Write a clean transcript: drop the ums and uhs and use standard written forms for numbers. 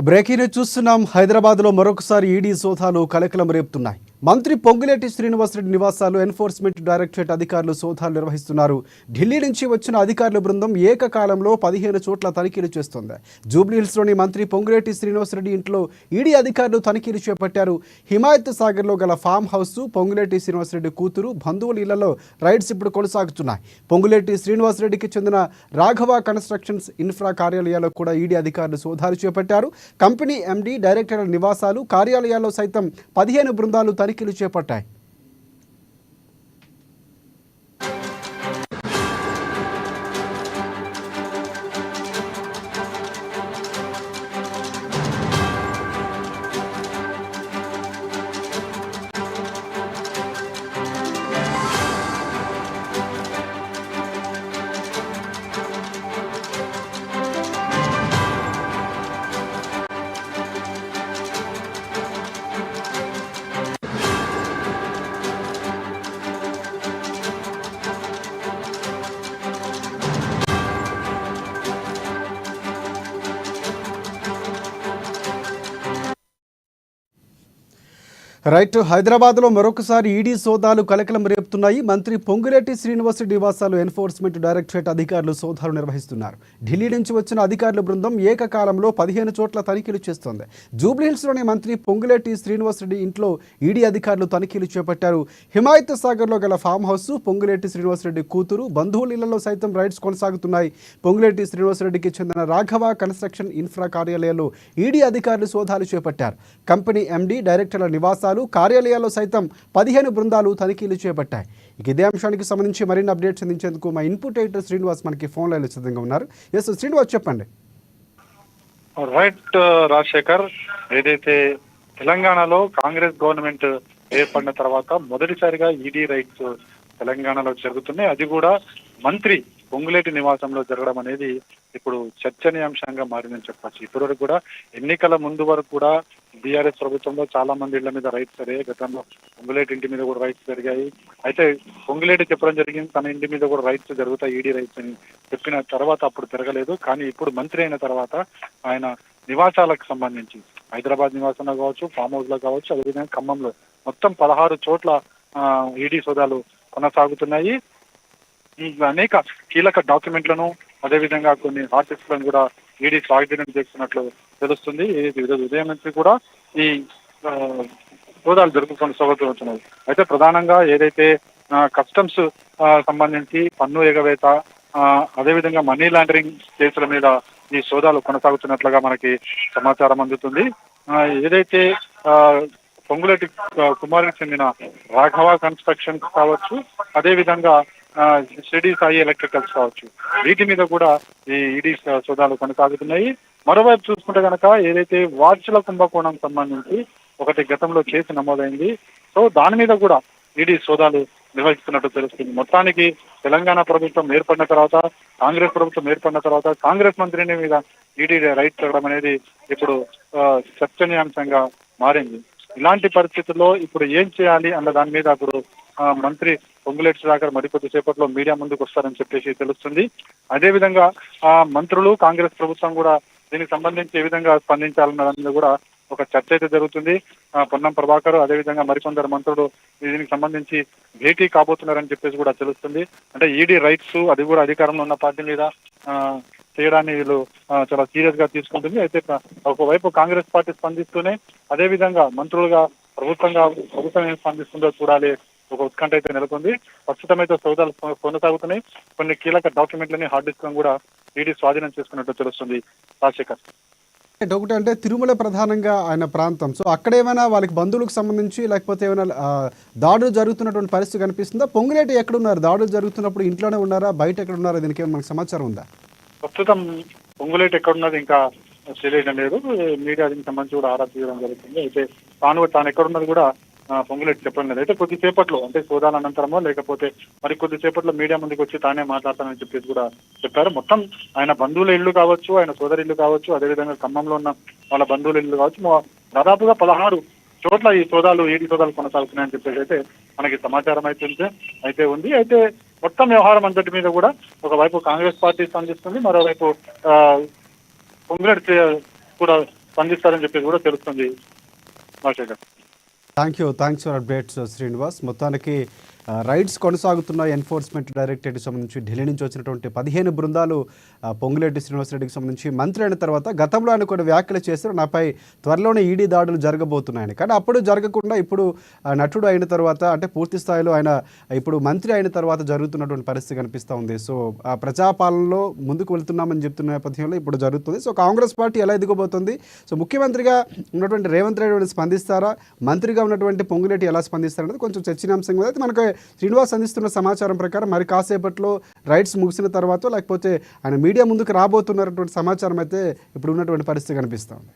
Breaking news చూస్తున్నాం. హైదరాబాద్లో మరొకసారి ఈడీ సోదాలు కలకలం రేపుతున్నాయి. మంత్రి పొంగులేటి శ్రీనివాసరెడ్డి నివాసాలు ఎన్ఫోర్స్మెంట్ డైరెక్టరేట్ అధికారులు సోదాలు నిర్వహిస్తున్నారు. ఢిల్లీ నుంచి వచ్చిన అధికారుల బృందం ఏకకాలంలో 15 చోట్ల తనిఖీలు చేస్తోంది. జూబ్లీహిల్స్లోని మంత్రి పొంగులేటి శ్రీనివాసరెడ్డి ఇంట్లో ఈడీ అధికారులు తనిఖీలు చేపట్టారు. హిమాయత్ సాగర్లో గల ఫామ్ హౌస్, పొంగులేటి శ్రీనివాసరెడ్డి కూతురు, బంధువుల ఇళ్లలో రైడ్స్ ఇప్పుడు కొనసాగుతున్నాయి. పొంగులేటి శ్రీనివాసరెడ్డికి చెందిన రాఘవ కన్స్ట్రక్షన్స్ ఇన్ఫ్రా కార్యాలయాల్లో కూడా ఈడీ అధికారులు సోదాలు చేపట్టారు. కంపెనీ ఎండీ, డైరెక్టర్ల నివాసాలు, కార్యాలయాల్లో సైతం 15 బృందాలు తనిఖీలు చేపట్టాయి. రైట్. హైదరాబాద్లో మరొకసారి ఈడీ సోదాలు కలకలం రేపుతున్నాయి. మంత్రి పొంగులేటి శ్రీనివాసరెడ్డి నివాసాలు ఎన్ఫోర్స్మెంట్ డైరెక్టరేట్ అధికారులు సోదాలు నిర్వహిస్తున్నారు. ఢిల్లీ నుంచి వచ్చిన అధికారుల బృందం ఏకకాలంలో 15 చోట్ల తనిఖీలు చేస్తోంది. జూబ్లీహిల్స్లోని మంత్రి పొంగులేటి శ్రీనివాసరెడ్డి ఇంట్లో ఈడీ అధికారులు తనిఖీలు చేపట్టారు. హిమాయత్ సాగర్లో గల ఫామ్ హౌస్, పొంగులేటి శ్రీనివాసరెడ్డి కూతురు, బంధువుల ఇళ్లలో సైతం రైడ్స్ కొనసాగుతున్నాయి. పొంగులేటి శ్రీనివాసరెడ్డికి చెందిన రాఘవ కన్స్ట్రక్షన్ ఇన్ఫ్రా కార్యాలయాల్లో ఈడీ అధికారులు సోదాలు చేపట్టారు. కంపెనీ ఎండీ, డైరెక్టర్ల నివాసాలు, కార్యాలయాల్లో సైతం 15 బృందాలు తనిఖీలు చేపట్టాయి. ఇదే అంశానికి సంబంధించి మరిన్ని అప్డేట్స్ అందించేందుకు మా ఇన్పుట్ ఎడిటర్ శ్రీనివాస్ మనకి ఫోన్ లైన్లో సిద్ధంగా ఉన్నారు. ఎస్ శ్రీనివాస్, చెప్పండి. రైట్ రాజశేఖర్, ఏదైతే తెలంగాణలో కాంగ్రెస్ గవర్నమెంట్ ఏర్పడిన తర్వాత మొదటిసారిగా ఈడీ రైట్స్ తెలంగాణలో జరుగుతున్నాయి. అది కూడా మంత్రి పొంగులేటి నివాసంలో జరగడం అనేది ఇప్పుడు చర్చనీయాంశంగా మారిందని చెప్పచ్చు. ఇప్పటివరకు కూడా ఎన్నికల ముందు వరకు కూడా బీఆర్ఎస్ ప్రభుత్వంలో చాలా మంది ఇళ్ల మీద రైట్స్ జరిగాయి. గతంలో పొంగులేటి ఇంటి మీద కూడా రైట్స్ జరిగాయి. అయితే పొంగులేటి చెప్పడం జరిగింది తన ఇంటి మీద కూడా రైట్స్ జరుగుతాయి, ఈడీ రైట్స్ అని చెప్పిన తర్వాత అప్పుడు జరగలేదు. కానీ ఇప్పుడు మంత్రి అయిన తర్వాత ఆయన నివాసాలకు సంబంధించి హైదరాబాద్ నివాసంలో కావచ్చు, ఫామ్ హౌస్ లో కావచ్చు, అదేవిధంగా ఖమ్మంలో మొత్తం 16 చోట్ల ఈడీ సోదాలు కొనసాగుతున్నాయి. ఈ అనేక కీలక డాక్యుమెంట్లను, అదేవిధంగా కొన్ని హార్డ్ డిస్క్లను కూడా ఈడీ స్వాధీనం చేస్తున్నట్లు తెలుస్తుంది. ఈరోజు ఉదయం నుంచి కూడా ఈ సోదాలు కొనసాగుతున్నాయి. అయితే ప్రధానంగా ఏదైతే కస్టమ్స్ సంబంధించి పన్ను ఎగవేత, అదేవిధంగా మనీ లాండరింగ్ కేసుల మీద ఈ సోదాలు కొనసాగుతున్నట్లుగా మనకి సమాచారం అందుతుంది. ఏదైతే పొంగులేటి కుమారునికి చెందిన రాఘవ కన్స్ట్రక్షన్స్ కావచ్చు, అదేవిధంగా షిరిడి సాయి ఎలక్ట్రికల్స్ కావచ్చు, వీటి మీద కూడా ఈ ఈడీ సోదాలు కొనసాగుతున్నాయి. మరోవైపు చూసుకుంటే కనుక ఏదైతే వాచ్ల కుంభకోణం సంబంధించి ఒకటి గతంలో కేసు నమోదైంది. సో దాని మీద కూడా ఈడీ సోదాలు నిర్వహిస్తున్నట్టు తెలుస్తుంది. మొత్తానికి తెలంగాణ ప్రభుత్వం ఏర్పడిన తర్వాత, కాంగ్రెస్ ప్రభుత్వం ఏర్పడిన తర్వాత కాంగ్రెస్ మంత్రిని మీద ఈడీ రైట్ జరగడం అనేది ఇప్పుడు చర్చనీయాంశంగా మారింది. ఇలాంటి పరిస్థితుల్లో ఇప్పుడు ఏం చేయాలి అన్న దాని మీద ఇప్పుడు మంత్రి పొంగులేటి సుధాకర్ మరికొద్ది సేపట్లో మీడియా ముందుకు వస్తారని చెప్పేసి తెలుస్తుంది. అదేవిధంగా మంత్రులు, కాంగ్రెస్ ప్రభుత్వం కూడా దీనికి సంబంధించి ఏ విధంగా స్పందించాలన్న దాని మీద కూడా ఒక చర్చ అయితే జరుగుతుంది. పొన్నం ప్రభాకర్, అదేవిధంగా మరికొందరు మంత్రులు దీనికి సంబంధించి భేటీ కాబోతున్నారని చెప్పేసి కూడా తెలుస్తుంది. అంటే ఈడీ రైట్స్ అది కూడా అధికారంలో ఉన్న పార్టీ మీద చేయడాన్ని వీళ్ళు చాలా సీరియస్ గా తీసుకుంటుంది. అయితే ఒకవైపు కాంగ్రెస్ పార్టీ స్పందిస్తూనే, అదేవిధంగా మంత్రులుగా ప్రభుత్వం ఏం స్పందిస్తుందో చూడాలి ఒక ఉత్కంఠ అయితే నెలకొంది. ప్రస్తుతం అయితే సోదాలు కొనసాగుతున్నాయి. కొన్ని కీలక డాక్యుమెంట్లని, హార్డ్ డిస్క్ కూడా ఈడీ స్వాధీనం చేసుకున్నట్టు తెలుస్తుంది. రాజశేఖర్, ఒకటి అంటే తిరుమల ప్రధానంగా ఆయన ప్రాంతం, సో అక్కడ ఏమైనా వాళ్ళకి బంధువులకు సంబంధించి లేకపోతే ఏమైనా దాడులు జరుగుతున్నటువంటి పరిస్థితి కనిపిస్తుందా? పొంగులేటి ఎక్కడున్నారు? దాడులు జరుగుతున్నప్పుడు ఇంట్లోనే ఉన్నారా, బయట ఎక్కడ ఉన్నారా? దీనికి ఏమైనా మనకు సమాచారం ఉందా? ప్రస్తుతం పొంగులేటి ఎక్కడున్నది ఇంకా తెలియడం లేదు. మీడియా దీనికి సంబంధించి కూడా ఆరా తీయడం జరుగుతుంది. అయితే తాను ఎక్కడున్నది కూడా పొంగులేటి చెప్పడం లేదు. అయితే కొద్దిసేపట్లో, అంటే సోదాల అనంతరమో లేకపోతే మరి కొద్దిసేపట్లో మీడియా ముందుకు వచ్చి తానే మాట్లాడతానని చెప్పేసి కూడా చెప్పారు. మొత్తం ఆయన బంధువుల ఇల్లు కావచ్చు, ఆయన సోదరి ఇల్లు కావచ్చు, అదేవిధంగా ఖమ్మంలో ఉన్న వాళ్ళ బంధువుల ఇల్లు కావచ్చు, దాదాపుగా 16 చోట్ల ఈ సోదాలు, ఈడీ సోదాలు కొనసాగుతున్నాయని చెప్పేసి అయితే మనకి సమాచారం అయితే ఉంది. అయితే మొత్తం వ్యవహారం అంతటి మీద కూడా ఒకవైపు కాంగ్రెస్ పార్టీ స్పందిస్తుంది, మరోవైపు పొంగులేటి కూడా స్పందిస్తారని చెప్పేసి కూడా తెలుస్తుంది Rajasekhar. Thanks for updates Srinivas. మొత్తానికి రైడ్స్ కొనసాగుతున్న ఎన్ఫోర్స్మెంట్ డైరెక్టరేట్కి సంబంధించి ఢిల్లీ నుంచి వచ్చినటువంటి 15 బృందాలు పొంగులేటి శ్రీనివాసరెడ్డికి సంబంధించి మంత్రి అయిన తర్వాత గతంలో ఆయన కొన్ని వ్యాఖ్యలు చేశారు, నాపై త్వరలోనే ఈడీ దాడులు జరగబోతున్నాయని. కానీ అప్పుడు జరగకుండా ఇప్పుడు నటుడు అయిన తర్వాత, అంటే పూర్తి స్థాయిలో ఆయన ఇప్పుడు మంత్రి అయిన తర్వాత జరుగుతున్నటువంటి పరిస్థితి కనిపిస్తూ ఉంది. సో ఆ ప్రజాపాలనలో ముందుకు వెళ్తున్నామని చెప్తున్న నేపథ్యంలో ఇప్పుడు జరుగుతుంది. సో కాంగ్రెస్ పార్టీ ఎలా ఎదుగుబోతుంది? సో ముఖ్యమంత్రిగా ఉన్నటువంటి రేవంత్ రెడ్డి స్పందిస్తారా, మంత్రిగా ఉన్నటువంటి పొంగులేటి ఎలా స్పందిస్తారనేది కొంచెం చర్చనీయాంశంగా అయితే మనకు శ్రీనివాస్ అందిస్తున్న సమాచారం ప్రకారం మరి కాసేపట్లో రైడ్స్ ముగిసిన తర్వాత లేకపోతే ఆయన మీడియా ముందుకు రాబోతున్నటువంటి సమాచారం అయితే ఇప్పుడు ఉన్నటువంటి పరిస్థితి కనిపిస్తూ ఉంది.